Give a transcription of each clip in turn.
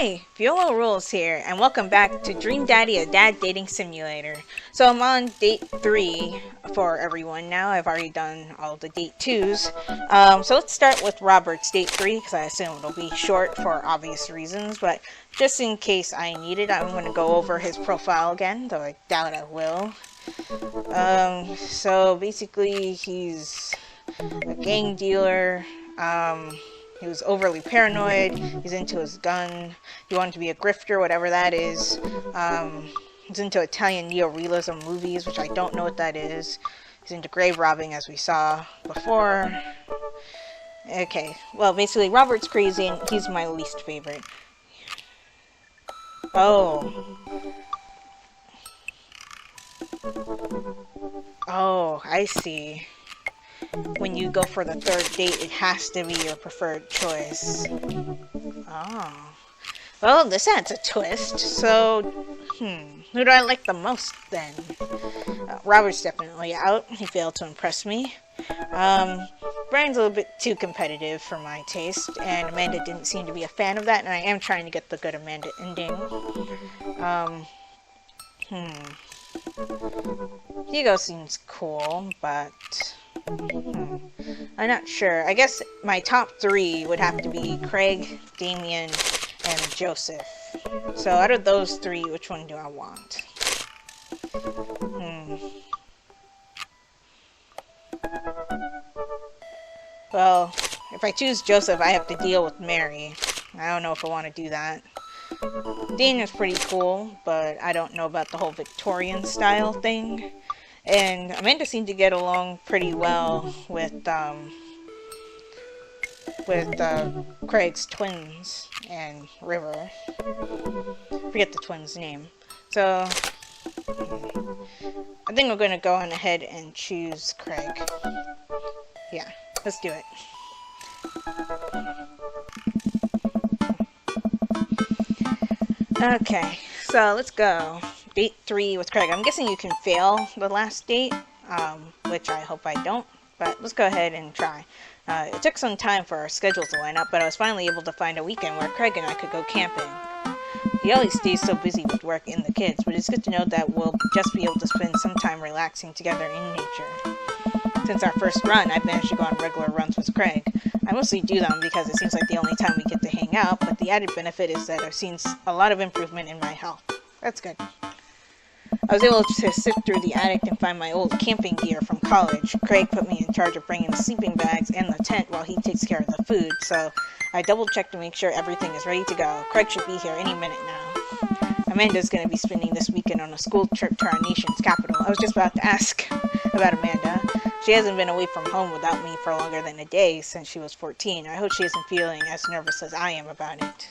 Hey, Viola Rules here, and welcome back to Dream Daddy, a dad dating simulator. So I'm on date 3 for everyone now. I've already done all the date 2s. So let's start with Robert's date 3, because I assume it'll be short for obvious reasons, but just in case I need it, I'm going to go over his profile again, though I doubt I will. So basically, he's a gang dealer. He was overly paranoid. He's into his gun. He wanted to be a grifter, whatever that is. He's into Italian neorealism movies, which I don't know what that is. He's into grave robbing, as we saw before. Okay, well, basically, Robert's crazy, and he's my least favorite. Oh. Oh, I see. When you go for the third date, it has to be your preferred choice. Oh. Well, this adds a twist. So, who do I like the most, then? Robert's definitely out. He failed to impress me. Brian's a little bit too competitive for my taste, and Amanda didn't seem to be a fan of that, and I am trying to get the good Amanda ending. Hugo seems cool, but I'm not sure. I guess my top 3 would have to be Craig, Damien, and Joseph. So out of those 3, which one do I want? Well, if I choose Joseph, I have to deal with Mary. I don't know if I want to do that. Dean is pretty cool, but I don't know about the whole Victorian style thing. And Amanda seemed to get along pretty well with Craig's twins and River. Forget the twins' name. So I think we're going to go on ahead and choose Craig. Yeah, let's do it. Okay, so let's go. Date 3 with Craig. I'm guessing you can fail the last date, which I hope I don't, but let's go ahead and try. It took some time for our schedules to line up, but I was finally able to find a weekend where Craig and I could go camping. He always stays so busy with work and the kids, but it's good to know that we'll just be able to spend some time relaxing together in nature. Since our first run, I've managed to go on regular runs with Craig. I mostly do them because it seems like the only time we get to hang out, but the added benefit is that I've seen a lot of improvement in my health. That's good. I was able to sift through the attic and find my old camping gear from college. Craig put me in charge of bringing the sleeping bags and the tent while he takes care of the food, so I double-checked to make sure everything is ready to go. Craig should be here any minute now. Amanda's going to be spending this weekend on a school trip to our nation's capital. I was just about to ask about Amanda. She hasn't been away from home without me for longer than a day since she was 14. I hope she isn't feeling as nervous as I am about it.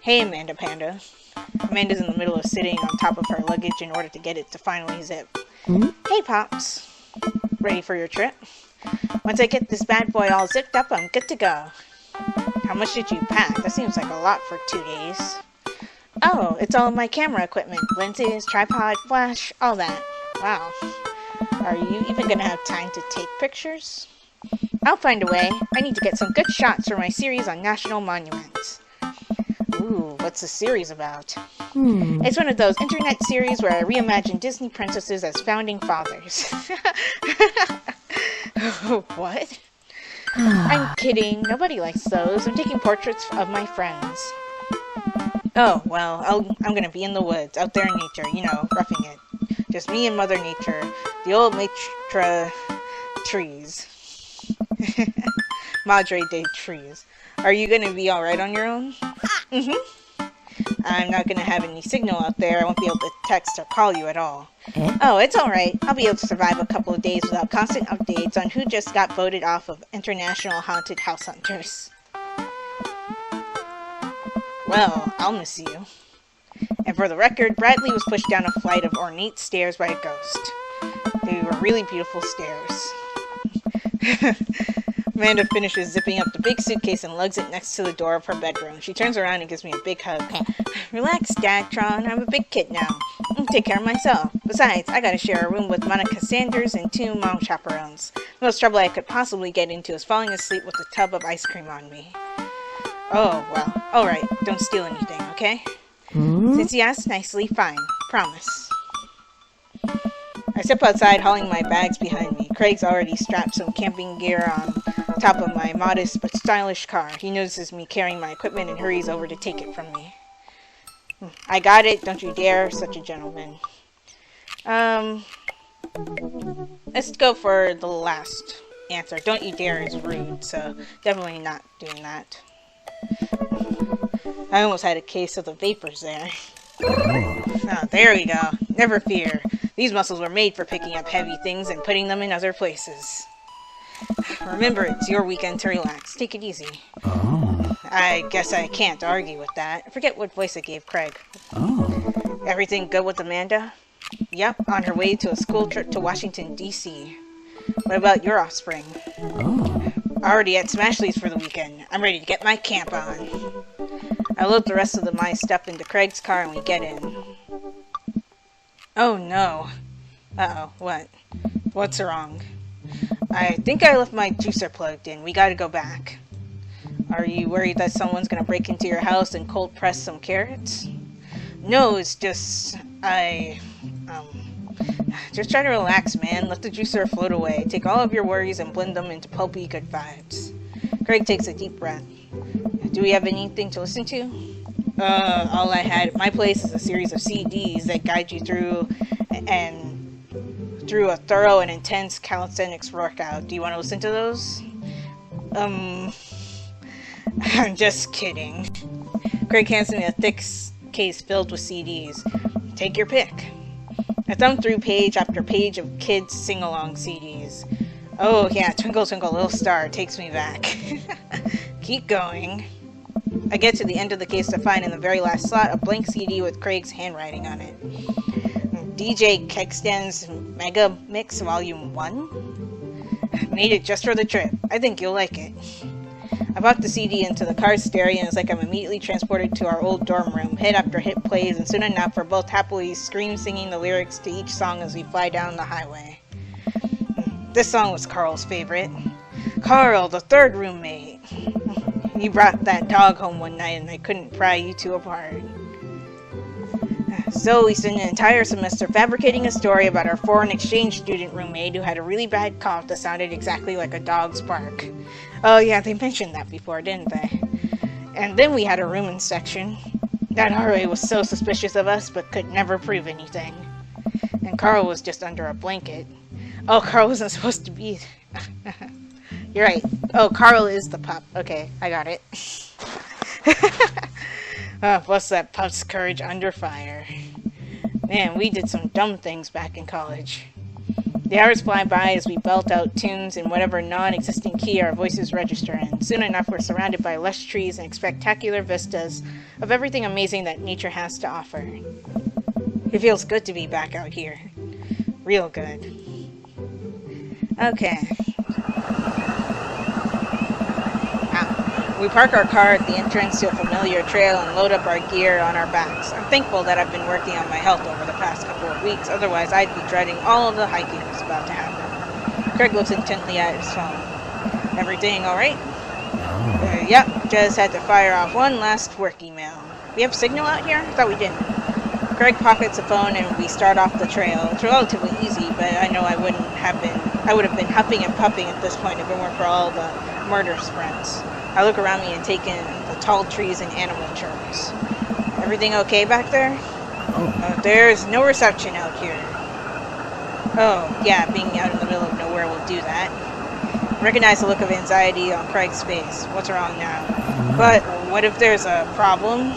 Hey, Amanda Panda. Amanda's in the middle of sitting on top of her luggage in order to get it to finally zip. Hey, Pops. Ready for your trip? Once I get this bad boy all zipped up, I'm good to go. How much did you pack? That seems like a lot for 2 days. Oh, it's all my camera equipment. Lenses, tripod, flash, all that. Wow. Are you even going to have time to take pictures? I'll find a way. I need to get some good shots for my series on national monuments. Ooh, what's the series about? It's one of those internet series where I reimagine Disney princesses as founding fathers. What? I'm kidding. Nobody likes those. I'm taking portraits of my friends. Oh, well, I'm gonna be in the woods, out there in nature, you know, roughing it. Just me and Mother Nature, the old maitre trees. Madre de trees. Are you gonna be alright on your own? I'm not gonna have any signal out there. I won't be able to text or call you at all. Oh, it's alright. I'll be able to survive a couple of days without constant updates on who just got voted off of International Haunted House Hunters. Well, I'll miss you. And for the record, Bradley was pushed down a flight of ornate stairs by a ghost. They were really beautiful stairs. Amanda finishes zipping up the big suitcase and lugs it next to the door of her bedroom. She turns around and gives me a big hug. Relax, Dagtron. I'm a big kid now. I'll take care of myself. Besides, I gotta share a room with Monica Sanders and 2 mom chaperones. The most trouble I could possibly get into is falling asleep with a tub of ice cream on me. Oh, well, alright, don't steal anything, okay? Since you asked nicely, fine. Promise. I step outside, hauling my bags behind me. Craig's already strapped some camping gear on top of my modest but stylish car. He notices me carrying my equipment and hurries over to take it from me. I got it, don't you dare, such a gentleman. Let's go for the last answer. Don't you dare is rude, so definitely not doing that. I almost had a case of the vapors there. Oh, there we go. Never fear. These muscles were made for picking up heavy things and putting them in other places. Remember, it's your weekend to relax. Take it easy. I guess I can't argue with that. I forget what voice I gave Craig. Everything good with Amanda? Yep, on her way to a school trip to Washington, D.C. What about your offspring? Already at Smashley's for the weekend. I'm ready to get my camp on. I load the rest of my stuff into Craig's car and we get in. Oh no. Uh-oh, what? What's wrong? I think I left my juicer plugged in. We gotta go back. Are you worried that someone's gonna break into your house and cold press some carrots? No, it's just... Just try to relax, man. Let the juicer float away. Take all of your worries and blend them into pulpy good vibes. Craig takes a deep breath. Do we have anything to listen to? All I had at my place is a series of CDs that guide you through a thorough and intense calisthenics workout. Do you want to listen to those? I'm just kidding. Craig hands me a thick case filled with CDs. Take your pick. I thumbed through page after page of kids' sing-along CDs. Oh yeah, Twinkle Twinkle Little Star takes me back. Keep going. I get to the end of the case to find in the very last slot a blank CD with Craig's handwriting on it. DJ Kegstan's Mega Mix Volume 1? Made it just for the trip. I think you'll like it. I pop the CD into the car's stereo and it's like I'm immediately transported to our old dorm room. Hit after hit plays and soon enough we're both happily singing the lyrics to each song as we fly down the highway. This song was Carl's favorite. Carl, the third roommate. You brought that dog home one night and I couldn't pry you two apart. So we spent an entire semester fabricating a story about our foreign exchange student roommate who had a really bad cough that sounded exactly like a dog's bark. Oh yeah, they mentioned that before, didn't they? And then we had a room inspection. That RA was so suspicious of us but could never prove anything. And Carl was just under a blanket. Oh, Carl wasn't supposed to be... You're right. Oh, Carl is the pup. Okay, I got it. Plus that pup's courage under fire. Man, we did some dumb things back in college. The hours fly by as we belt out tunes in whatever non-existing key our voices register in. Soon enough, we're surrounded by lush trees and spectacular vistas of everything amazing that nature has to offer. It feels good to be back out here. Real good. Okay. We park our car at the entrance to a familiar trail and load up our gear on our backs. I'm thankful that I've been working on my health over the past couple of weeks, otherwise I'd be dreading all of the hiking that's about to happen. Craig looks intently at his phone. Everything alright? Yep, just had to fire off one last work email. We have signal out here? I thought we didn't. Craig pockets the phone and we start off the trail. It's relatively easy, but I know I would have been huffing and puffing at this point if it weren't for all the murder sprints. I look around me and take in the tall trees and animal chirps. Everything okay back there? There's no reception out here. Oh, yeah, being out in the middle of nowhere will do that. Recognize the look of anxiety on Craig's face. What's wrong now? But what if there's a problem?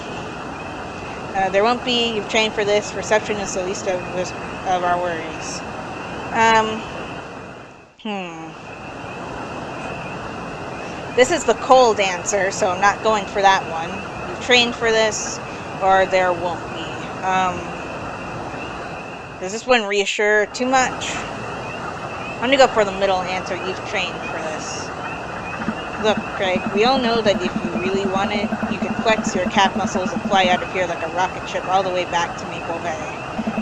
There won't be. You've trained for this. Reception is the least of our worries. This is the cold answer, so I'm not going for that one. You've trained for this, or there won't be. Does this one reassure too much? I'm gonna go for the middle answer. You've trained for this. Look, Craig, we all know that if you really want it, you can flex your calf muscles and fly out of here like a rocket ship all the way back to Maple Bay.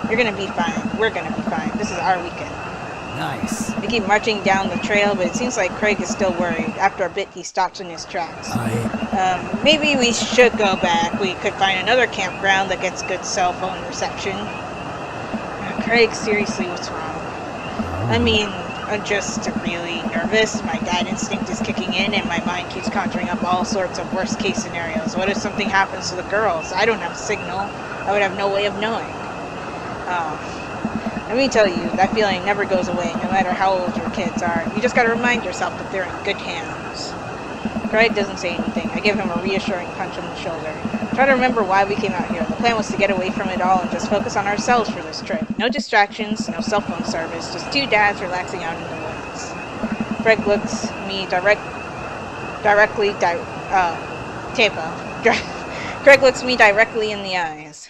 You're gonna be fine. We're gonna be fine. This is our weekend. Nice. We keep marching down the trail, but it seems like Craig is still worried. After a bit, he stops in his tracks. Maybe we should go back. We could find another campground that gets good cell phone reception. Craig, seriously, what's wrong? I mean, I'm just really nervous. My dad instinct is kicking in, and my mind keeps conjuring up all sorts of worst-case scenarios. What if something happens to the girls? I don't have signal. I would have no way of knowing. Let me tell you, that feeling never goes away, no matter how old your kids are. You just gotta remind yourself that they're in good hands. Craig doesn't say anything. I give him a reassuring punch on the shoulder. Try to remember why we came out here. The plan was to get away from it all and just focus on ourselves for this trip. No distractions, no cell phone service, just two dads relaxing out in the woods. Craig looks me Craig looks me directly in the eyes.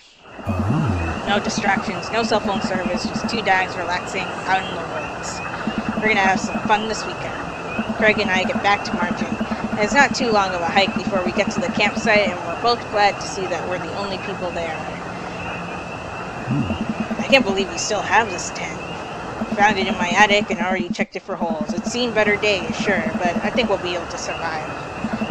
No distractions, no cell phone service, just two dads relaxing out in the woods. We're gonna have some fun this weekend. Craig and I get back to marching. And it's not too long of a hike before we get to the campsite, and we're both glad to see that we're the only people there. I can't believe you still have this tent. Found it in my attic and already checked it for holes. It's seen better days, sure, but I think we'll be able to survive.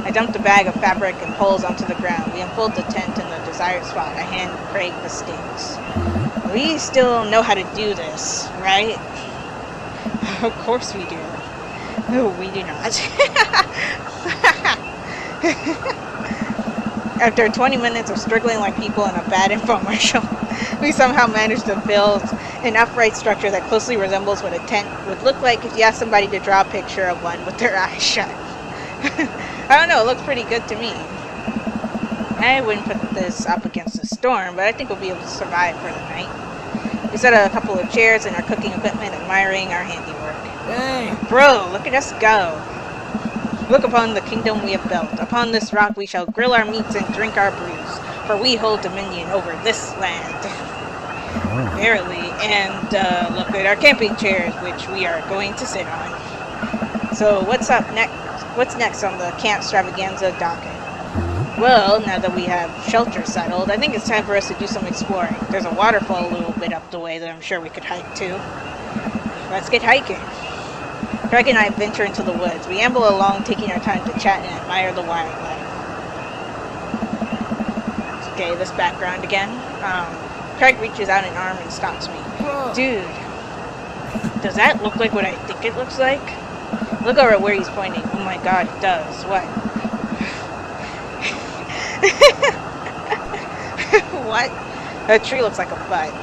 I dumped a bag of fabric and poles onto the ground. We unfold the tent in the desired spot. I hand Craig the stakes. We still know how to do this, right? Of course we do. No, we do not. After 20 minutes of struggling like people in a bad infomercial, we somehow managed to build an upright structure that closely resembles what a tent would look like if you asked somebody to draw a picture of one with their eyes shut. I don't know, it looks pretty good to me. I wouldn't put this up against the storm, but I think we'll be able to survive for the night. We set a couple of chairs and our cooking equipment, admiring our handiwork. Hey! Bro, look at us go! Look upon the kingdom we have built. Upon this rock we shall grill our meats and drink our brews, for we hold dominion over this land. Verily, and look at our camping chairs, which we are going to sit on. So what's up next? What's next on the Camp Stravaganza docket? Well, now that we have shelter settled, I think it's time for us to do some exploring. There's a waterfall a little bit up the way that I'm sure we could hike to. Let's get hiking. Craig and I venture into the woods. We amble along, taking our time to chat and admire the wildlife. Okay, this background again. Craig reaches out an arm and stops me. Whoa. Dude, does that look like what I think it looks like? Look over at where he's pointing. Oh my god, it does. What? What? That tree looks like a butt.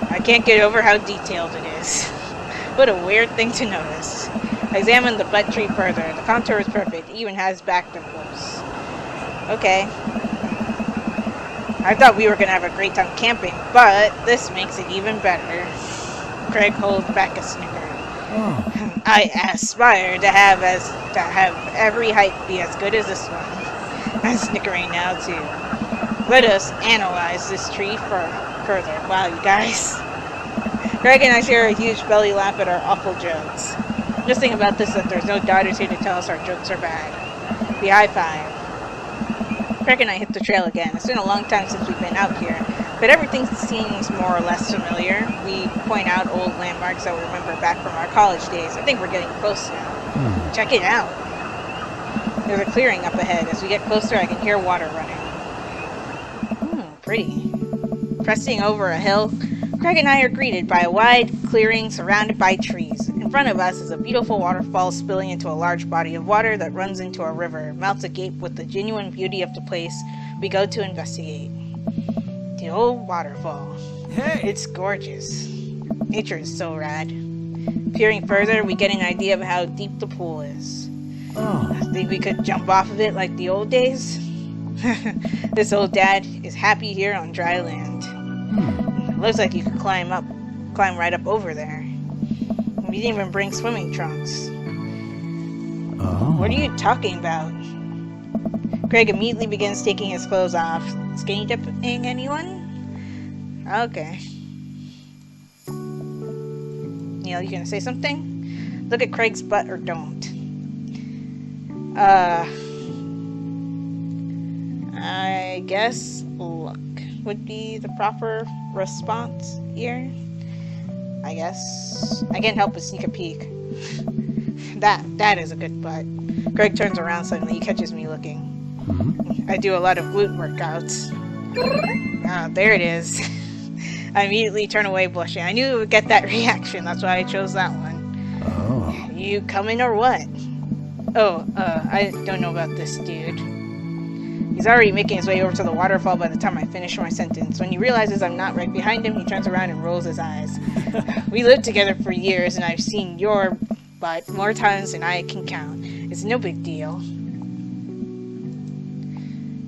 I can't get over how detailed it is. What a weird thing to notice. I examined the butt tree further. The contour is perfect. It even has back dimples. Okay. I thought we were going to have a great time camping, but this makes it even better. Craig holds back a snicker. I aspire to have every hike be as good as this one. I'm snickering now too. Let us analyze this tree further. Wow, you guys. Craig and I share a huge belly laugh at our awful jokes. Just think about this, that there's no daughters here to tell us our jokes are bad. We high five. Craig and I hit the trail again. It's been a long time since we've been out here, but everything seems more or less familiar. We point out old landmarks that we remember back from our college days. I think we're getting close now. Check it out. There's a clearing up ahead. As we get closer, I can hear water running. Pretty. Pressing over a hill, Craig and I are greeted by a wide clearing surrounded by trees. In front of us is a beautiful waterfall spilling into a large body of water that runs into a river, mouths agape with the genuine beauty of the place we go to investigate. The old waterfall. Hey! It's gorgeous. Nature is so rad. Peering further, we get an idea of how deep the pool is. I think we could jump off of it like the old days. This old dad is happy here on dry land. It looks like you could climb right up over there. We didn't even bring swimming trunks. What are you talking about? Craig immediately begins taking his clothes off. Skinny dipping anyone? Okay. Neil, you gonna say something? Look at Craig's butt or don't. I guess look would be the proper response here. I guess. I can't help but sneak a peek. That is a good butt. Craig turns around suddenly. He catches me looking. I do a lot of glute workouts. Ah, there it is. I immediately turn away blushing. I knew it would get that reaction. That's why I chose that one. Oh. You coming or what? Oh, I don't know about this dude. He's already making his way over to the waterfall by the time I finish my sentence. When he realizes I'm not right behind him, he turns around and rolls his eyes. We lived together for years, and I've seen your butt more times than I can count. It's no big deal.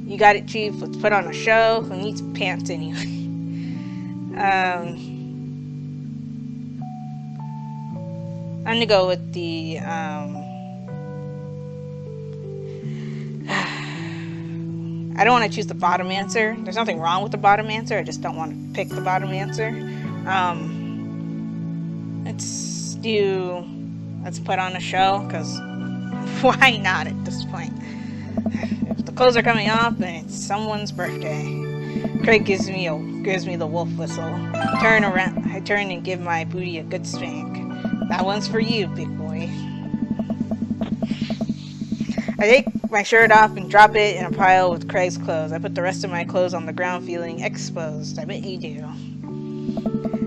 You got it, Chief. Let's put on a show. Who needs pants anyway? I'm gonna go with the, I don't want to choose the bottom answer. There's nothing wrong with the bottom answer. I just don't want to pick the bottom answer. Let's put on a show, because why not at this point? If the clothes are coming off, then it's someone's birthday. Craig gives me the wolf whistle. I turn and give my booty a good spank. That one's for you, big boy. I take my shirt off and drop it in a pile with Craig's clothes. I put the rest of my clothes on the ground feeling exposed. I bet you do.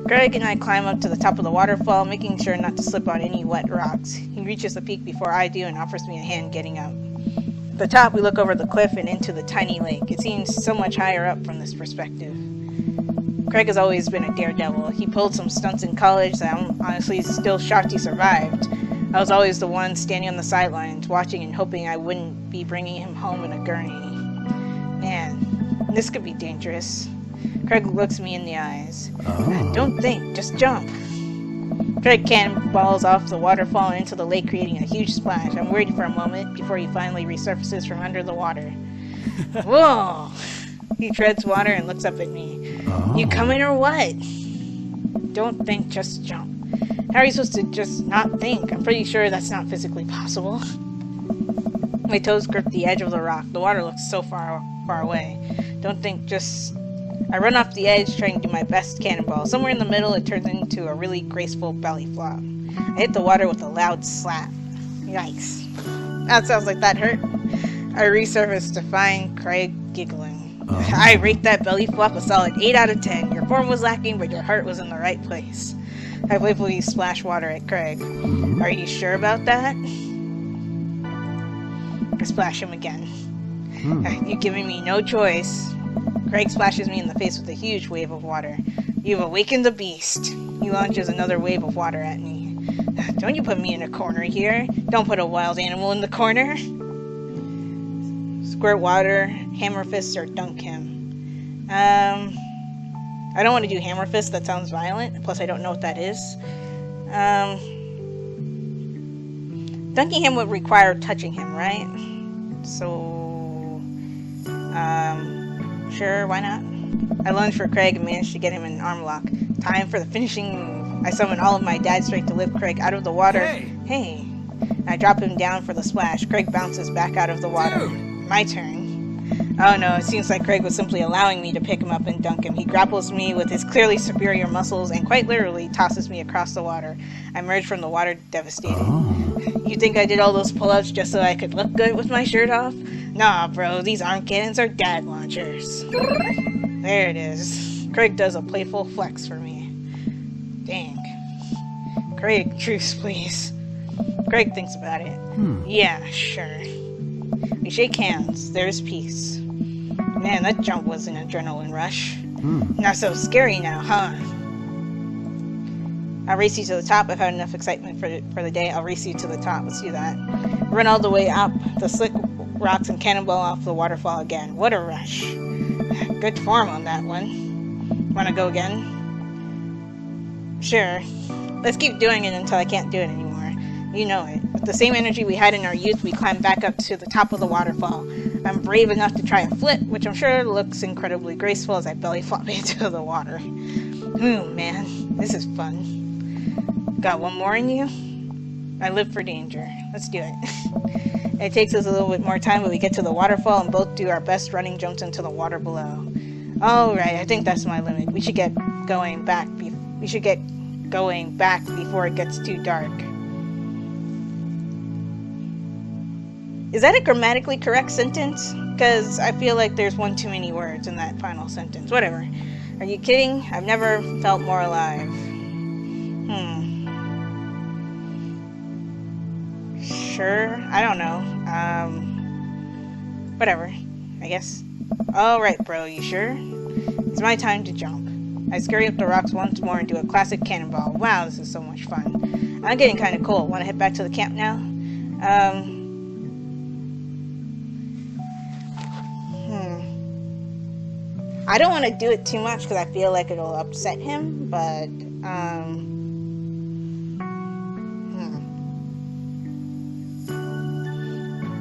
Craig and I climb up to the top of the waterfall, making sure not to slip on any wet rocks. He reaches the peak before I do and offers me a hand getting up. At the top, we look over the cliff and into the tiny lake. It seems so much higher up from this perspective. Craig has always been a daredevil. He pulled some stunts in college that I'm honestly still shocked he survived. I was always the one standing on the sidelines, watching and hoping I wouldn't be bringing him home in a gurney. Man, this could be dangerous. Craig looks me in the eyes. Oh. Don't think, just jump. Craig cannonballs off the waterfall and into the lake, creating a huge splash. I'm worried for a moment before he finally resurfaces from under the water. Whoa! He treads water and looks up at me. Oh. You coming or what? Don't think, just jump. How are you supposed to just not think? I'm pretty sure that's not physically possible. My toes grip the edge of the rock. The water looks so far away. Don't think, just... I run off the edge, trying to do my best cannonball. Somewhere in the middle, it turns into a really graceful belly flop. I hit the water with a loud slap. Yikes. That sounds like that hurt. I resurface to find Craig giggling. Oh. I rate that belly flop a solid 8 out of 10. Your form was lacking, but your heart was in the right place. I playfully splash water at Craig. Are you sure about that? I splash him again. You're giving me no choice. Craig splashes me in the face with a huge wave of water. You've awakened the beast. He launches another wave of water at me. Don't you put me in a corner here. Don't put a wild animal in the corner. Squirt water, hammer fists, or dunk him. I don't want to do hammer fist. That sounds violent. Plus, I don't know what that is. Dunking him would require touching him, right? So, sure, why not? I lunge for Craig and manage to get him in an arm lock. Time for the finishing move. I summon all of my dad's strength to lift Craig out of the water. Hey! I drop him down for the splash. Craig bounces back out of the water. Dude. My turn. Oh no, it seems like Craig was simply allowing me to pick him up and dunk him. He grapples me with his clearly superior muscles and quite literally tosses me across the water. I emerge from the water devastated. Oh. You think I did all those pull-ups just so I could look good with my shirt off? Nah, bro, these arm cannons are dag launchers. There it is. Craig does a playful flex for me. Dang. Craig, truce, please. Craig thinks about it. Yeah, sure. We shake hands. There's peace. Man, that jump was an adrenaline rush. Not so scary now, huh? I'll race you to the top. I've had enough excitement for the day. I'll race you to the top. Let's do that. Run all the way up the slick rocks and cannonball off the waterfall again. What a rush. Good form on that one. Wanna go again? Sure. Let's keep doing it until I can't do it anymore. You know it. With the same energy we had in our youth, we climb back up to the top of the waterfall. I'm brave enough to try a flip, which I'm sure looks incredibly graceful as I belly flop into the water. Ooh, man. This is fun. Got one more in you? I live for danger. Let's do it. It takes us a little bit more time, but we get to the waterfall and both do our best running jumps into the water below. Alright, I think that's my limit. We should get going back. We should get going back before it gets too dark. Is that a grammatically correct sentence? Because I feel like there's one too many words in that final sentence. Whatever. Are you kidding? I've never felt more alive. Sure. I don't know. Whatever. I guess. Alright, bro. You sure? It's my time to jump. I scurry up the rocks once more and do a classic cannonball. Wow, this is so much fun. I'm getting kind of cold. Want to head back to the camp now? I don't want to do it too much because I feel like it'll upset him, but,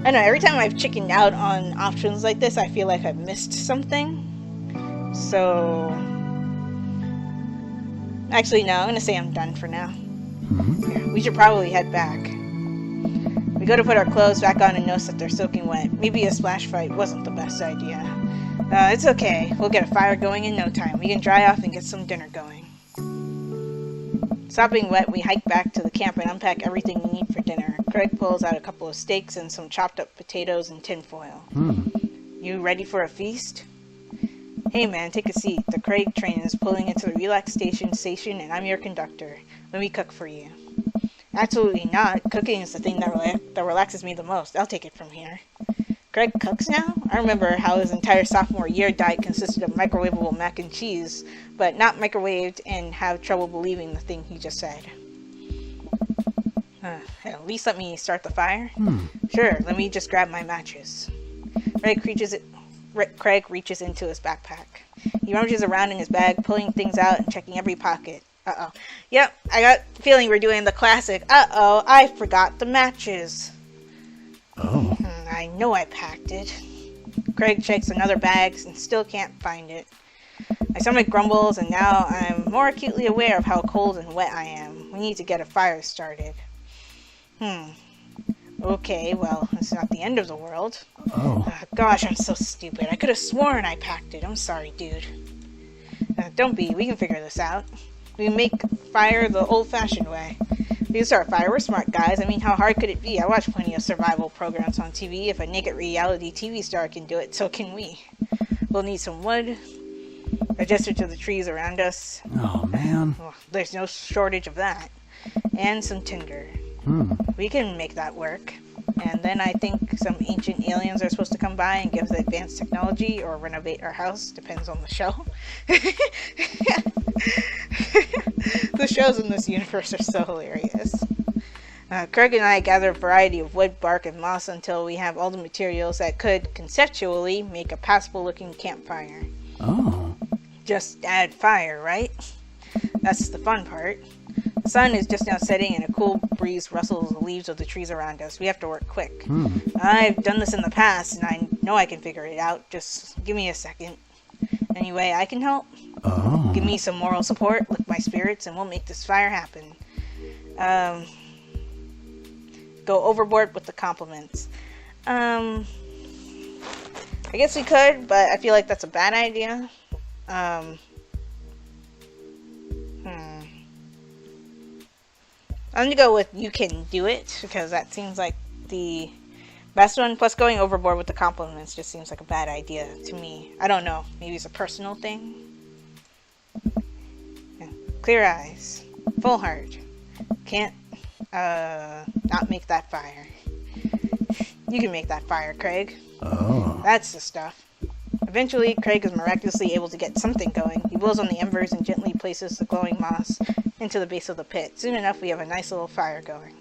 I know, every time I've chickened out on options like this, I feel like I've missed something. So, actually, no, I'm going to say I'm done for now. Yeah, we should probably head back. We go to put our clothes back on and notice that they're soaking wet. Maybe a splash fight wasn't the best idea. It's okay. We'll get a fire going in no time. We can dry off and get some dinner going. Sopping wet, we hike back to the camp and unpack everything we need for dinner. Craig pulls out a couple of steaks and some chopped up potatoes and tinfoil. You ready for a feast? Hey man, take a seat. The Craig train is pulling into the relaxation station and I'm your conductor. Let me cook for you. Absolutely not. Cooking is the thing that relaxes me the most. I'll take it from here. Craig cooks now? I remember how his entire sophomore year diet consisted of microwavable mac and cheese, but not microwaved, and have trouble believing the thing he just said. At least let me start the fire? Sure, let me just grab my matches. Craig reaches into his backpack. He rummages around in his bag, pulling things out and checking every pocket. Uh-oh. Yep, I got the feeling we're doing the classic. Uh-oh, I forgot the matches. Oh. I know I packed it. Craig checks another bag and still can't find it. My stomach grumbles and now I'm more acutely aware of how cold and wet I am. We need to get a fire started. Okay, well, it's not the end of the world. Gosh, I'm so stupid. I could have sworn I packed it. I'm sorry, dude. Don't be. We can figure this out. We can make fire the old-fashioned way. We can start a fire. We're smart guys. I mean, how hard could it be? I watch plenty of survival programs on TV. If a naked reality TV star can do it, so can we. We'll need some wood. I gesture to the trees around us. Oh, man. Well, there's no shortage of that. And some tinder. We can make that work. And then I think some ancient aliens are supposed to come by and give us advanced technology or renovate our house. Depends on the show. The shows in this universe are so hilarious. Craig and I gather a variety of wood, bark, and moss until we have all the materials that could, conceptually, make a passable-looking campfire. Oh. Just add fire, right? That's the fun part. The sun is just now setting and a cool breeze rustles the leaves of the trees around us. We have to work quick. I've done this in the past and I know I can figure it out. Just give me a second. Any way I can help? Oh. Give me some moral support, lift my spirits, and we'll make this fire happen. Go overboard with the compliments. I guess we could, but I feel like that's a bad idea. I'm gonna go with you can do it, because that seems like the best one. Plus going overboard with the compliments just seems like a bad idea to me. I don't know. Maybe it's a personal thing. Yeah. Clear eyes. Full heart. Can't, not make that fire. You can make that fire, Craig. Oh. That's the stuff. Eventually, Craig is miraculously able to get something going. He blows on the embers and gently places the glowing moss into the base of the pit. Soon enough, we have a nice little fire going.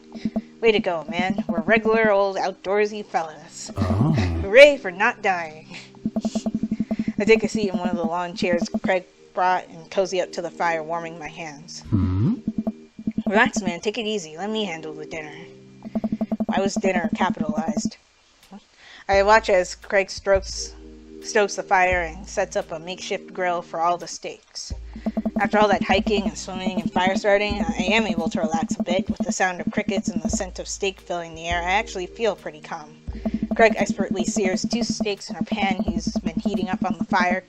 Way to go, man. We're regular old outdoorsy fellas. Oh. Hooray for not dying. I take a seat in one of the lawn chairs Craig brought and cozy up to the fire, warming my hands. Relax, man. Take it easy. Let me handle the dinner. Why was dinner capitalized? I watch as Craig stokes the fire and sets up a makeshift grill for all the steaks. After all that hiking and swimming and fire starting, I am able to relax a bit. With the sound of crickets and the scent of steak filling the air, I actually feel pretty calm. Craig expertly sears 2 steaks in a pan he's been heating up on the fire,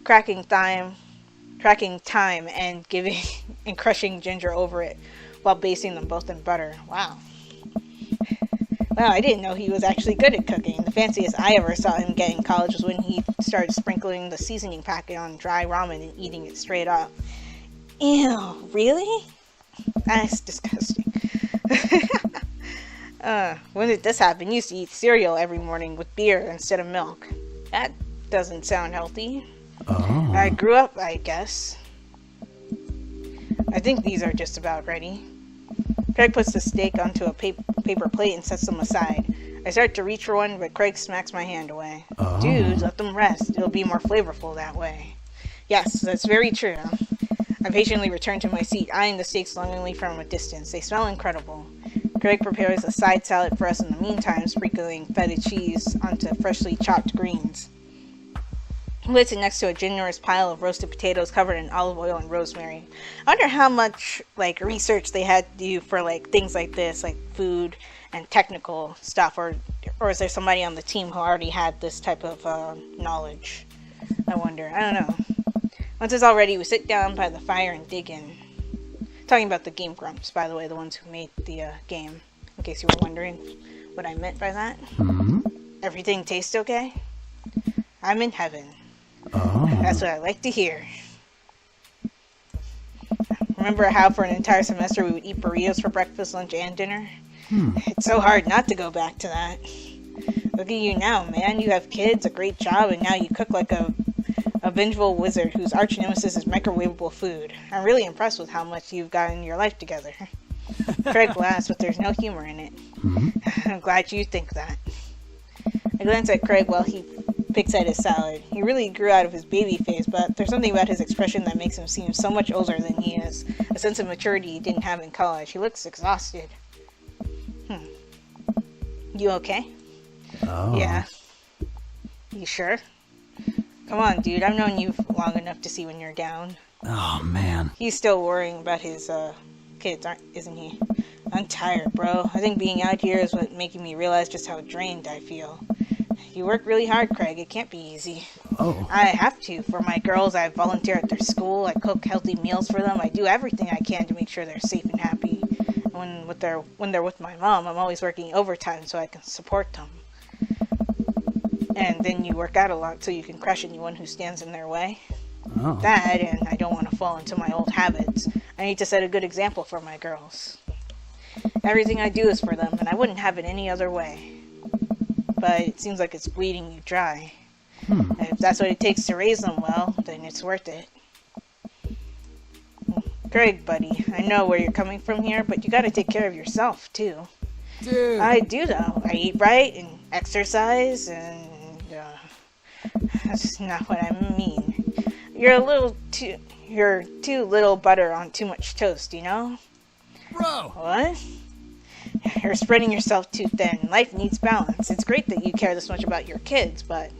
cracking thyme tracking time and giving and crushing ginger over it while basting them both in butter. Wow. Wow, I didn't know he was actually good at cooking. The fanciest I ever saw him get in college was when he started sprinkling the seasoning packet on dry ramen and eating it straight up. Ew, really? That's disgusting. When did this happen? You used to eat cereal every morning with beer instead of milk. That doesn't sound healthy. Oh. I grew up, I guess. I think these are just about ready. Craig puts the steak onto a paper plate and sets them aside. I start to reach for one, but Craig smacks my hand away. Oh. Dude, let them rest. It'll be more flavorful that way. Yes, that's very true. I patiently return to my seat, eyeing the steaks longingly from a distance. They smell incredible. Craig prepares a side salad for us in the meantime, sprinkling feta cheese onto freshly chopped greens. He puts it next to a generous pile of roasted potatoes covered in olive oil and rosemary. I wonder how much research they had to do for things like this, like food and technical stuff, or is there somebody on the team who already had this type of knowledge? I wonder. I don't know. Once it's all ready, we sit down by the fire and dig in. Talking about the Game Grumps, by the way, the ones who made the game, in case you were wondering what I meant by that. Hmm? Everything tastes okay? I'm in heaven. Oh. That's what I like to hear. Remember how for an entire semester we would eat burritos for breakfast, lunch, and dinner? It's so hard not to go back to that. Look at you now, man. You have kids, a great job, and now you cook like a vengeful wizard whose arch nemesis is microwavable food. I'm really impressed with how much you've gotten your life together. Craig laughs, but there's no humor in it. I'm glad you think that. I glance at Craig while he picks at his salad. He really grew out of his baby phase, but there's something about his expression that makes him seem so much older than he is. A sense of maturity he didn't have in college. He looks exhausted. You okay? Oh. Yeah. You sure? Come on, dude. I've known you long enough to see when you're down. Oh, man. He's still worrying about his kids, isn't he? I'm tired, bro. I think being out here is what's making me realize just how drained I feel. You work really hard, Craig. It can't be easy. Oh. I have to. For my girls, I volunteer at their school. I cook healthy meals for them. I do everything I can to make sure they're safe and happy. And when they're with my mom, I'm always working overtime so I can support them. And then you work out a lot so you can crush anyone who stands in their way. Oh. That, and I don't want to fall into my old habits. I need to set a good example for my girls. Everything I do is for them, and I wouldn't have it any other way. But it seems like it's bleeding you dry. And if that's what it takes to raise them well, then it's worth it. Craig, buddy, I know where you're coming from here, but you gotta take care of yourself, too. Dude. I do, though. I eat right and exercise, and that's not what I mean. You're too little butter on too much toast, you know? Bro. What? You're spreading yourself too thin. Life needs balance. It's great that you care this much about your kids, but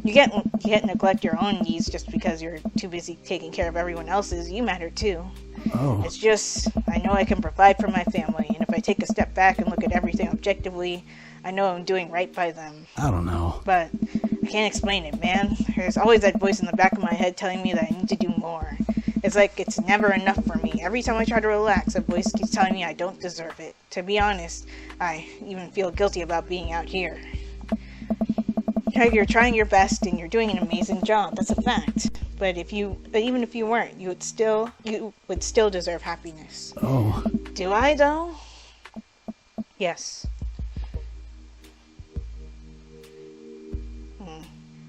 you can't neglect your own needs just because you're too busy taking care of everyone else's. You matter too. Oh. It's just, I know I can provide for my family, and if I take a step back and look at everything objectively, I know I'm doing right by them. I don't know. But I can't explain it, man. There's always that voice in the back of my head telling me that I need to do more. It's like it's never enough for me. Every time I try to relax, a voice keeps telling me I don't deserve it. To be honest, I even feel guilty about being out here. You're trying your best and you're doing an amazing job. That's a fact. But even if you weren't, you would still deserve happiness. Oh. Do I though? Yes.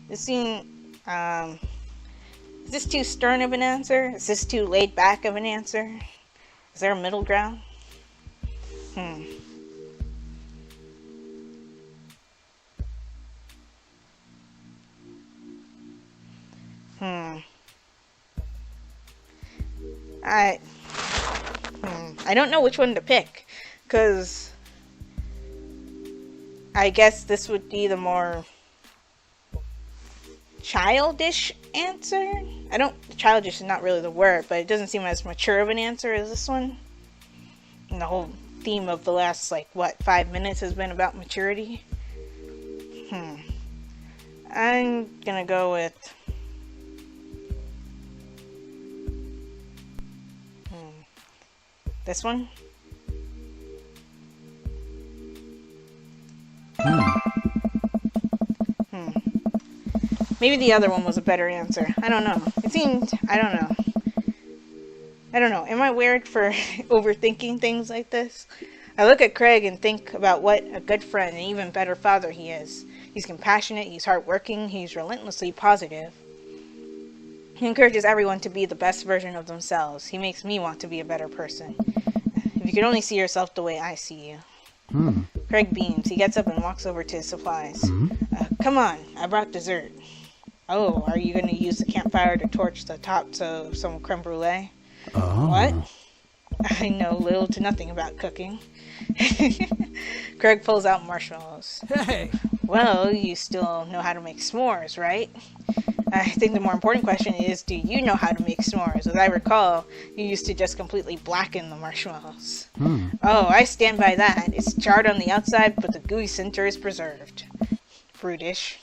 This scene, is this too stern of an answer? Is this too laid back of an answer? Is there a middle ground? I don't know which one to pick, because I guess this would be the more childish answer. Childish is not really the word, but it doesn't seem as mature of an answer as this one. And the whole theme of the last, 5 minutes has been about maturity. I'm gonna go with This one? Maybe the other one was a better answer. I don't know. It seemed... I don't know. Am I weird for overthinking things like this? I look at Craig and think about what a good friend and even better father he is. He's compassionate, he's hardworking, he's relentlessly positive. He encourages everyone to be the best version of themselves. He makes me want to be a better person. If you could only see yourself the way I see you. Craig beams. He gets up and walks over to his supplies. Come on, I brought dessert. Oh, are you going to use the campfire to torch the tops of some creme brulee? Oh. What? I know little to nothing about cooking. Craig pulls out marshmallows. Hey! Well, you still know how to make s'mores, right? I think the more important question is, do you know how to make s'mores? As I recall, you used to just completely blacken the marshmallows. Oh, I stand by that. It's charred on the outside, but the gooey center is preserved. Brutish.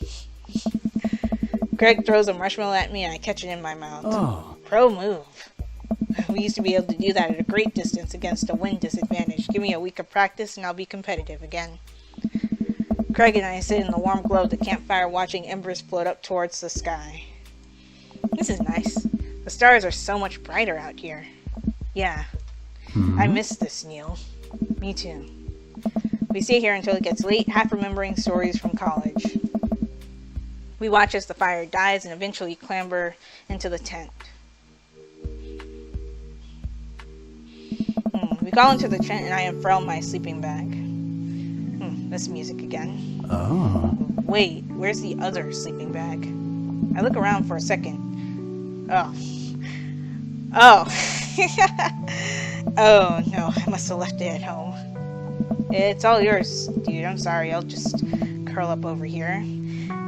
Craig throws a marshmallow at me and I catch it in my mouth. Oh. Pro move. We used to be able to do that at a great distance against a wind disadvantage. Give me a week of practice and I'll be competitive again. Craig and I sit in the warm glow of the campfire watching embers float up towards the sky. This is nice. The stars are so much brighter out here. Yeah. I miss this, Neil. Me too. We stay here until it gets late, half remembering stories from college. We watch as the fire dies and eventually clamber into the tent. We call into the tent and I unfurl my sleeping bag. This music again. Oh. Wait, where's the other sleeping bag? I look around for a second. Oh. Oh no, I must have left it at home. It's all yours, dude. I'm sorry. I'll just curl up over here.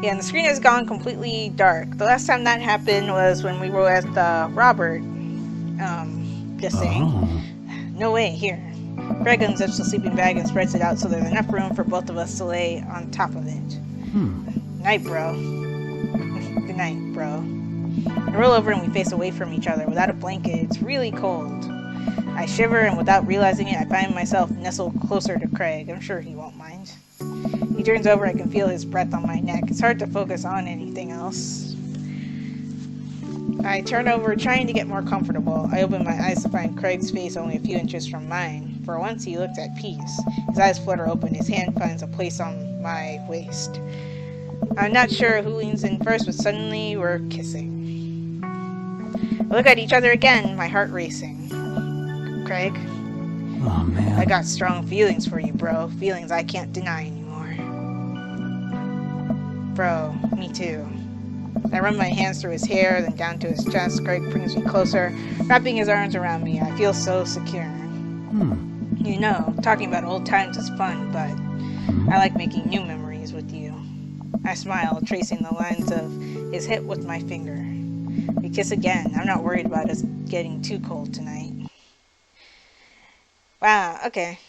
Yeah, and the screen has gone completely dark. The last time that happened was when we were at the Robert, just saying. Oh. No way, here. Craig unzips the sleeping bag and spreads it out so there's enough room for both of us to lay on top of it. Night, bro. Good night, bro. I roll over and we face away from each other. Without a blanket, it's really cold. I shiver and without realizing it, I find myself nestled closer to Craig. I'm sure he won't mind. He turns over, I can feel his breath on my neck. It's hard to focus on anything else. I turn over, trying to get more comfortable. I open my eyes to find Craig's face only a few inches from mine. For once, he looks at peace. His eyes flutter open, his hand finds a place on my waist. I'm not sure who leans in first, but suddenly we're kissing. I look at each other again, my heart racing. Craig? Oh, man. I got strong feelings for you, bro. Feelings I can't deny anymore. Bro, me too. I run my hands through his hair, then down to his chest. Craig brings me closer, wrapping his arms around me. I feel so secure. You know, talking about old times is fun, but I like making new memories with you. I smile, tracing the lines of his hip with my finger. We kiss again. I'm not worried about us getting too cold tonight. Wow, okay.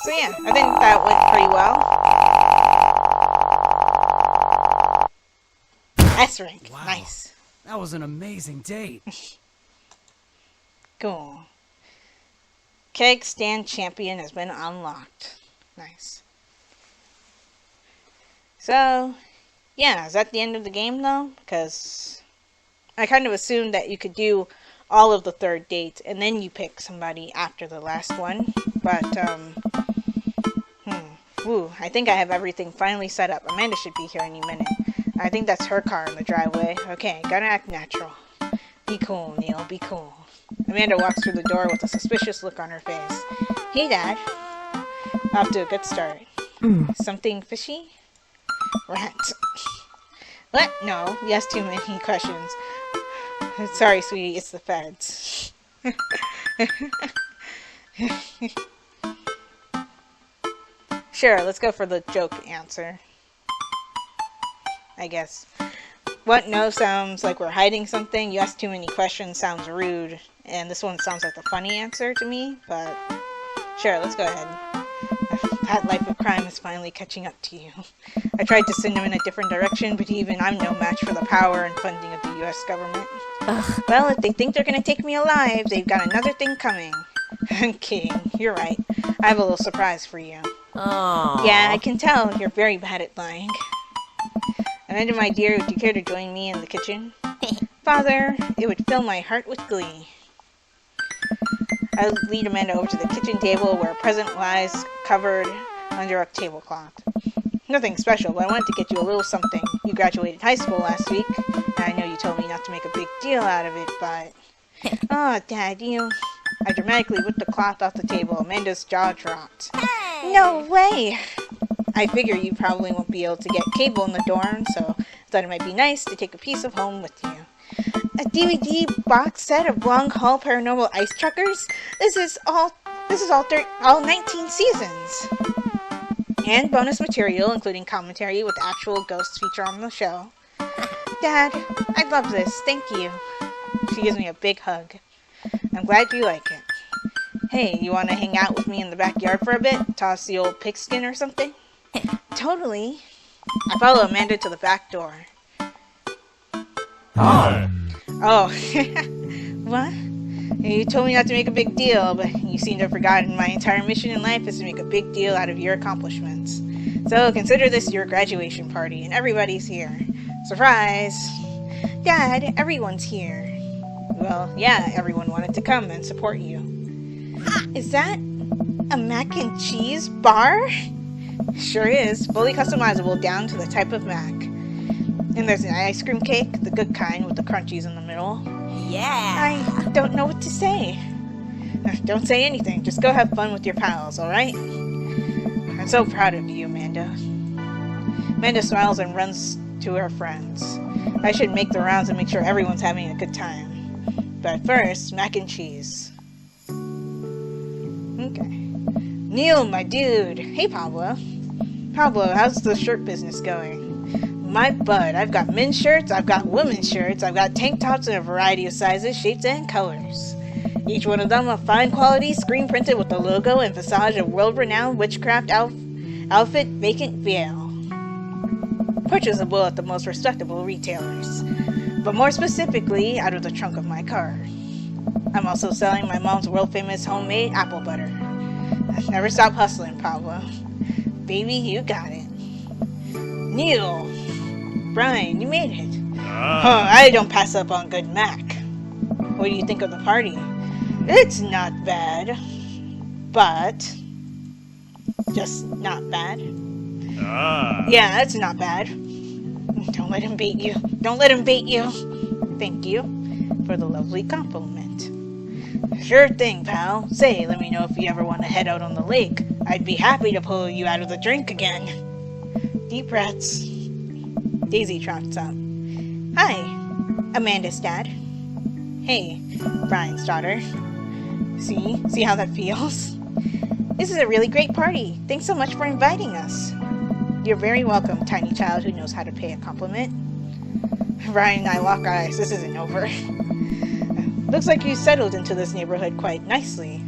So yeah, I think that went pretty well. S rank. Wow. Nice. That was an amazing date. Cool. Keg Stand Champion has been unlocked. Nice. So, yeah, is that the end of the game though? Because I kind of assumed that you could do all of the third dates and then you pick somebody after the last one. But, I think I have everything finally set up. Amanda should be here any minute. I think that's her car in the driveway. Okay, gotta act natural. Be cool, Neil, be cool. Amanda walks through the door with a suspicious look on her face. Hey, Dad. Off to a good start. Something fishy? Rat. What? No, you asked too many questions. Sorry, sweetie, it's the feds. Sure, let's go for the joke answer. I guess. What? No sounds like we're hiding something. You asked too many questions sounds rude. And this one sounds like the funny answer to me. But sure, let's go ahead. That life of crime is finally catching up to you. I tried to send him in a different direction, but even I'm no match for the power and funding of the U.S. government. Well, if they think they're gonna take me alive, they've got another thing coming. Okay, you're right. I have a little surprise for you. Oh. Yeah, I can tell you're very bad at lying. Amanda, my dear, would you care to join me in the kitchen? Father, it would fill my heart with glee. I lead Amanda over to the kitchen table where a present lies covered under a tablecloth. Nothing special, but I wanted to get you a little something. You graduated high school last week, and I know you told me not to make a big deal out of it, but... Oh, Dad, I dramatically whipped the cloth off the table. Amanda's jaw dropped. No way! I figure you probably won't be able to get cable in the dorm, so I thought it might be nice to take a piece of home with you. A DVD box set of Long Haul Paranormal Ice Truckers? This is all 19 seasons. And bonus material, including commentary with actual ghosts featured on the show. Dad, I love this. Thank you. She gives me a big hug. I'm glad you like it. Hey, you want to hang out with me in the backyard for a bit? Toss the old pigskin or something? Totally. I follow Amanda to the back door. Oh, what? You told me not to make a big deal, but you seem to have forgotten my entire mission in life is to make a big deal out of your accomplishments. So consider this your graduation party, and everybody's here. Surprise! Dad, everyone's here. Well, yeah, everyone wanted to come and support you. Is that a mac and cheese bar? Sure is, fully customizable down to the type of mac. And there's an ice cream cake, the good kind with the crunchies in the middle. Yeah. I don't know what to say. Don't say anything, just go have fun with your pals, alright? I'm so proud of you, Amanda. Amanda smiles and runs to her friends. I should make the rounds and make sure everyone's having a good time. But first, mac and cheese. Okay. Neil, my dude. Hey, Pablo. Pablo, how's the shirt business going? My bud, I've got men's shirts, I've got women's shirts, I've got tank tops in a variety of sizes, shapes, and colors. Each one of them of fine quality, screen printed with the logo and visage of world-renowned witchcraft outfit Vacant Veil. Purchasable at the most respectable retailers, but more specifically, out of the trunk of my car. I'm also selling my mom's world-famous homemade apple butter. Never stop hustling, Pablo. Baby, you got it. Neil! Brian, you made it. I don't pass up on good mac. What do you think of the party? It's not bad. But... just not bad. Yeah, it's not bad. Don't let him bait you. Don't let him bait you. Thank you for the lovely compliment. Sure thing, pal. Say, let me know if you ever want to head out on the lake. I'd be happy to pull you out of the drink again. Deep breaths. Daisy trots up. Hi, Amanda's dad. Hey, Brian's daughter. See how that feels? This is a really great party. Thanks so much for inviting us. You're very welcome, tiny child who knows how to pay a compliment. Brian and I lock eyes. This isn't over. Looks like you settled into this neighborhood quite nicely.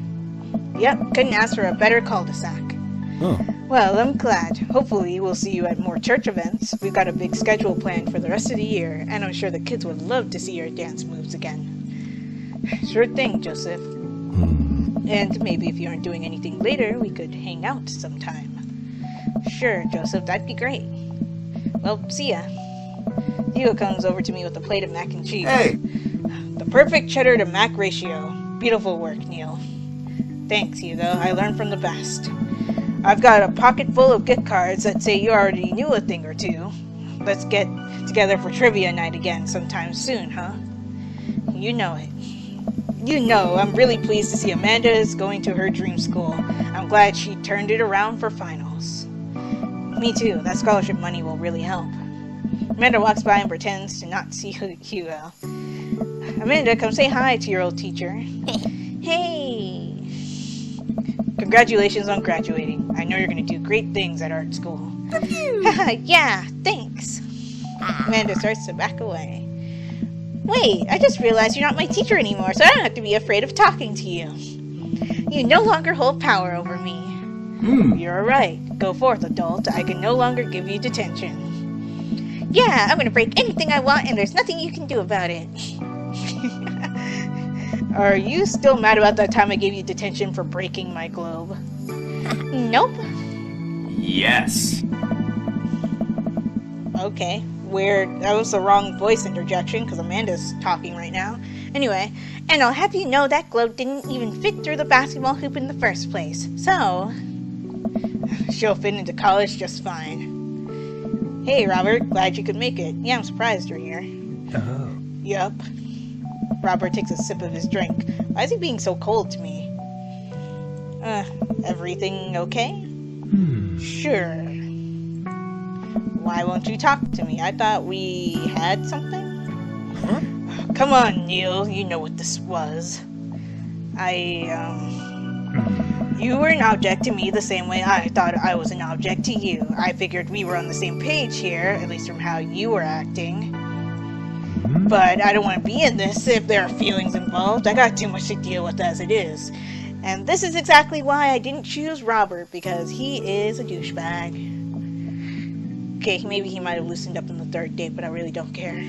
Yep, couldn't ask for a better cul-de-sac. Huh. Well, I'm glad. Hopefully we'll see you at more church events. We've got a big schedule planned for the rest of the year, and I'm sure the kids would love to see your dance moves again. Sure thing, Joseph. And maybe if you aren't doing anything later, we could hang out sometime. Sure, Joseph, that'd be great. Well, see ya. Hugo comes over to me with a plate of mac and cheese. Hey! The perfect cheddar to mac ratio. Beautiful work, Neil. Thanks, Hugo. I learned from the best. I've got a pocket full of gift cards that say you already knew a thing or two. Let's get together for trivia night again sometime soon, huh? You know it. You know, I'm really pleased to see Amanda is going to her dream school. I'm glad she turned it around for finals. Me too. That scholarship money will really help. Amanda walks by and pretends to not see Hugo. Amanda, come say hi to your old teacher. Hey! Congratulations on graduating. I know you're going to do great things at art school. Yeah, thanks. Amanda starts to back away. Wait, I just realized you're not my teacher anymore, so I don't have to be afraid of talking to you. You no longer hold power over me. You're right. Go forth, adult. I can no longer give you detention. Yeah, I'm going to break anything I want, and there's nothing you can do about it. Are you still mad about that time I gave you detention for breaking my globe? Nope. Yes. Okay, weird. That was the wrong voice interjection because Amanda's talking right now. Anyway, and I'll have you know that globe didn't even fit through the basketball hoop in the first place. So, she'll fit into college just fine. Hey, Robert, glad you could make it. Yeah, I'm surprised you're here. Oh. Yup. Robert takes a sip of his drink. Why is he being so cold to me? Everything okay? Sure. Why won't you talk to me? I thought we had something? Huh? Come on, Neil. You know what this was. You were an object to me the same way I thought I was an object to you. I figured we were on the same page here, at least from how you were acting. But I don't want to be in this if there are feelings involved. I got too much to deal with as it is. And this is exactly why I didn't choose Robert, because he is a douchebag. Okay, maybe he might have loosened up on the third date, but I really don't care.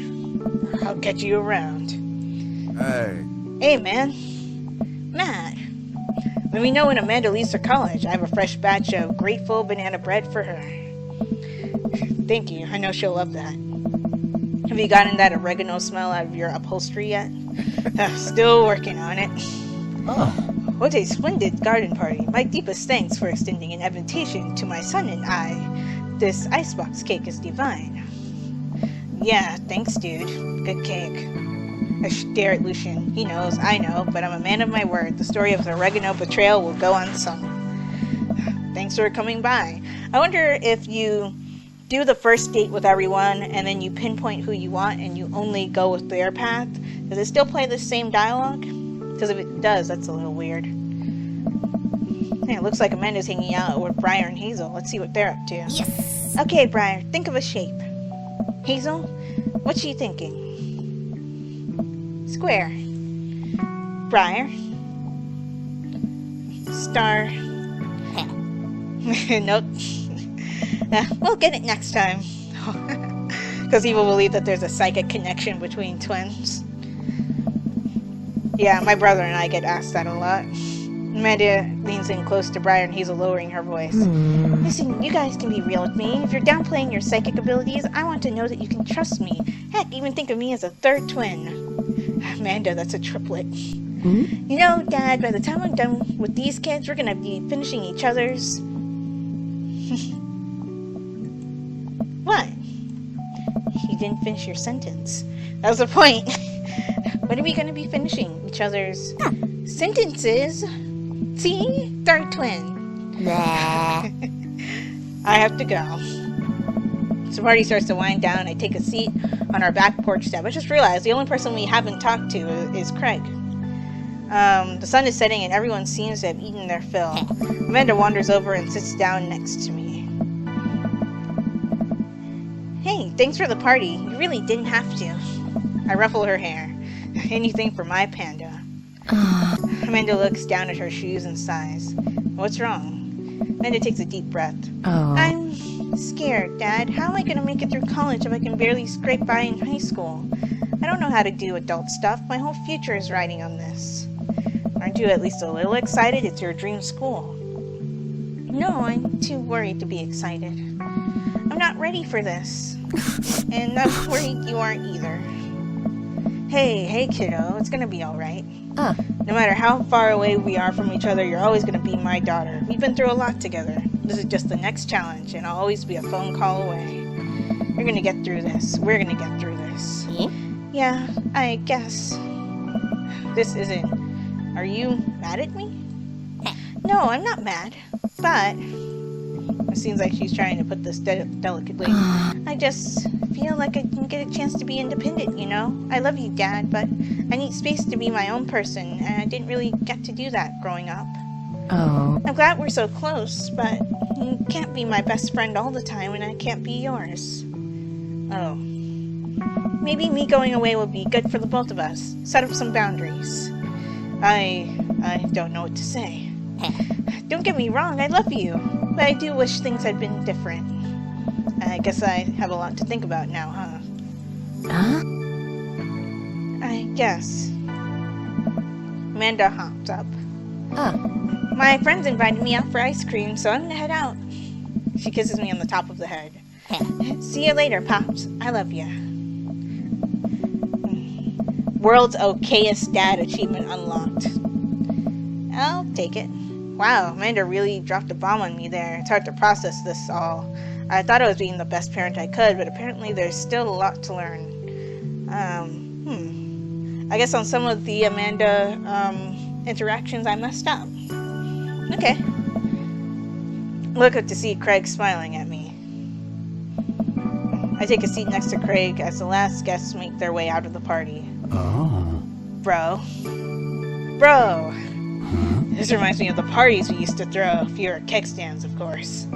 I'll get you around. Hey. Hey, man. Matt. Let me know when Amanda leaves for college. I have a fresh batch of grateful banana bread for her. Thank you. I know she'll love that. Have you gotten that oregano smell out of your upholstery yet? Still working on it. Oh. What a splendid garden party. My deepest thanks for extending an invitation to my son and I. This icebox cake is divine. Yeah, thanks, dude. Good cake. I stare at Lucian. He knows, I know, but I'm a man of my word. The story of the oregano betrayal will go unsung. Thanks for coming by. I wonder if you do the first date with everyone and then you pinpoint who you want and you only go with their path. Does it still play the same dialogue? Because if it does, that's a little weird. Hey, it looks like Amanda's hanging out with Briar and Hazel. Let's see what they're up to. Yes. Okay, Briar, think of a shape. Hazel, what's she thinking? Square. Briar. Star. Nope. We'll get it next time. Because he will believe that there's a psychic connection between twins. Yeah, my brother and I get asked that a lot. Amanda leans in close to Briar and Hazel, lowering her voice. Listen, you guys can be real with me. If you're downplaying your psychic abilities, I want to know that you can trust me. Heck, even think of me as a third twin. Amanda, that's a triplet. You know, Dad, by the time I'm done with these kids, we're gonna be finishing each other's... What? You didn't finish your sentence. That was the point. When are we gonna be finishing each other's sentences? See? Third twin. Nah. I have to go. So party starts to wind down. I take a seat on our back porch step. I just realized the only person we haven't talked to is Craig. The sun is setting and everyone seems to have eaten their fill. Amanda wanders over and sits down next to me. Hey, thanks for the party. You really didn't have to. I ruffle her hair. Anything for my panda. Amanda looks down at her shoes and sighs. What's wrong? Amanda takes a deep breath. Oh. I'm scared, Dad. How am I going to make it through college if I can barely scrape by in high school? I don't know how to do adult stuff. My whole future is riding on this. Aren't you at least a little excited? It's your dream school. No, I'm too worried to be excited. I'm not ready for this. And I'm worried you aren't either. Hey, kiddo. It's going to be alright. No matter how far away we are from each other, you're always going to be my daughter. We've been through a lot together. This is just the next challenge, and I'll always be a phone call away. You're going to get through this. We're going to get through this. Yeah, I guess. This isn't... Are you mad at me? No, I'm not mad. But... It seems like she's trying to put this delicately. I just feel like I didn't get a chance to be independent, you know? I love you, Dad, but I need space to be my own person, and I didn't really get to do that growing up. Oh. I'm glad we're so close, but you can't be my best friend all the time, and I can't be yours. Oh. Maybe me going away will be good for the both of us. Set up some boundaries. I don't know what to say. Don't get me wrong, I love you, but I do wish things had been different. I guess I have a lot to think about now, huh? I guess. Amanda hops up. Oh. My friends invited me out for ice cream, so I'm gonna head out. She kisses me on the top of the head. See you later, Pops. I love ya. World's okayest dad achievement unlocked. I'll take it. Wow, Amanda really dropped a bomb on me there. It's hard to process this all. I thought I was being the best parent I could, but apparently there's still a lot to learn. I guess on some of the Amanda interactions I messed up. Okay. Look up to see Craig smiling at me. I take a seat next to Craig as the last guests make their way out of the party. Oh. Bro. This reminds me of the parties we used to throw. Fewer keg stands, of course.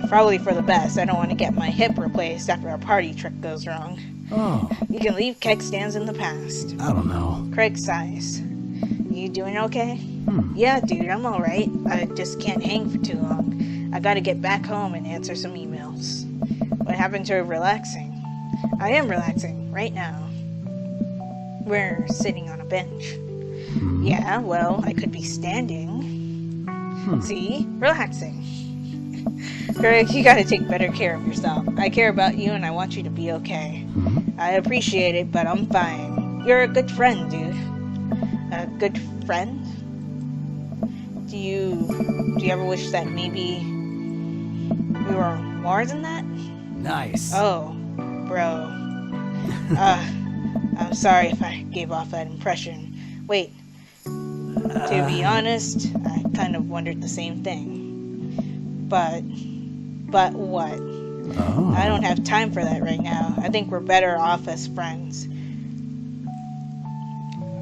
Probably for the best. I don't want to get my hip replaced after a party trick goes wrong. Oh. You can leave keg stands in the past. I don't know. Craig sighs. You doing okay? Yeah, dude, I'm alright. I just can't hang for too long. I gotta get back home and answer some emails. What happened to relaxing? I am relaxing, right now. We're sitting on a bench. Yeah, well, I could be standing. See? Relaxing. Greg, you gotta take better care of yourself. I care about you and I want you to be okay. I appreciate it, but I'm fine. You're a good friend, dude. A good friend? Do you ever wish that maybe we were more than that? Nice. Oh, bro. I'm sorry if I gave off that impression. Wait. To be honest, I kind of wondered the same thing. But what? Oh. I don't have time for that right now. I think we're better off as friends.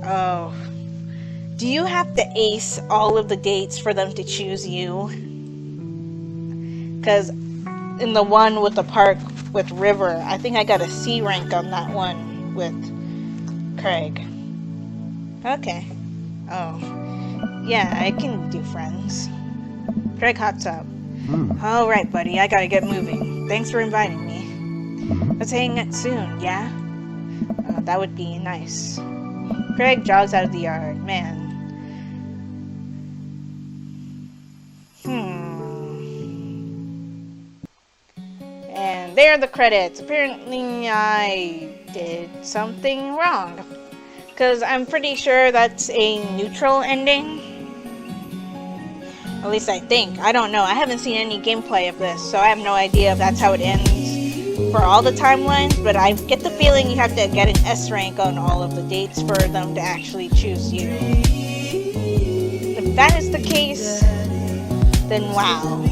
Oh. Do you have to ace all of the dates for them to choose you? Because in the one with the park with River, I think I got a C rank on that one with Craig. Okay. Oh. Yeah, I can do friends. Craig hops up. Alright, buddy, I gotta get moving. Thanks for inviting me. Let's hang out soon, yeah? That would be nice. Craig jogs out of the yard. Man. And there are the credits. Apparently I did something wrong. Because I'm pretty sure that's a neutral ending. At least I think. I don't know. I haven't seen any gameplay of this, so I have no idea if that's how it ends for all the timelines, but I get the feeling you have to get an S rank on all of the dates for them to actually choose you. If that is the case, then wow.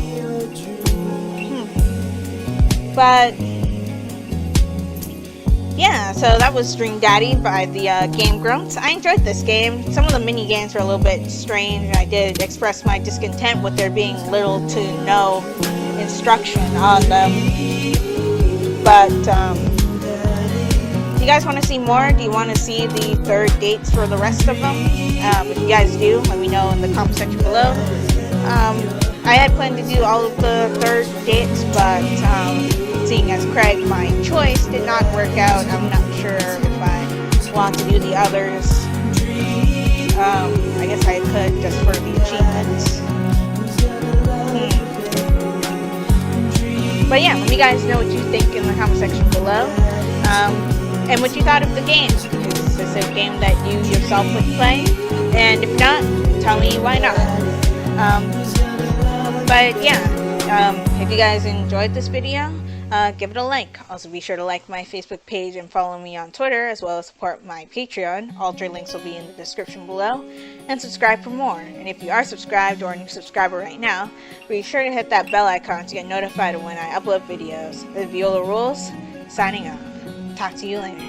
But yeah, so that was Dream Daddy by the Game Grumps. I enjoyed this game. Some of the mini games were a little bit strange. I did express my discontent with there being little to no instruction on them. But do you guys want to see more? Do you want to see the third dates for the rest of them? If you guys do, let me know in the comment section below. I had planned to do all of the third dates, but seeing as Craig, my choice, did not work out, I'm not sure if I want to do the others. I guess I could just for the achievements. But yeah, let me guys know what you think in the comment section below. And what you thought of the game. Is this a game that you yourself would play? And if not, tell me why not. But yeah, if you guys enjoyed this video, give it a like. Also be sure to like my Facebook page and follow me on Twitter, as well as support my Patreon. All three links will be in the description below. And subscribe for more. And if you are subscribed or a new subscriber right now, be sure to hit that bell icon to get notified when I upload videos. This is Viola Rules, signing off. Talk to you later.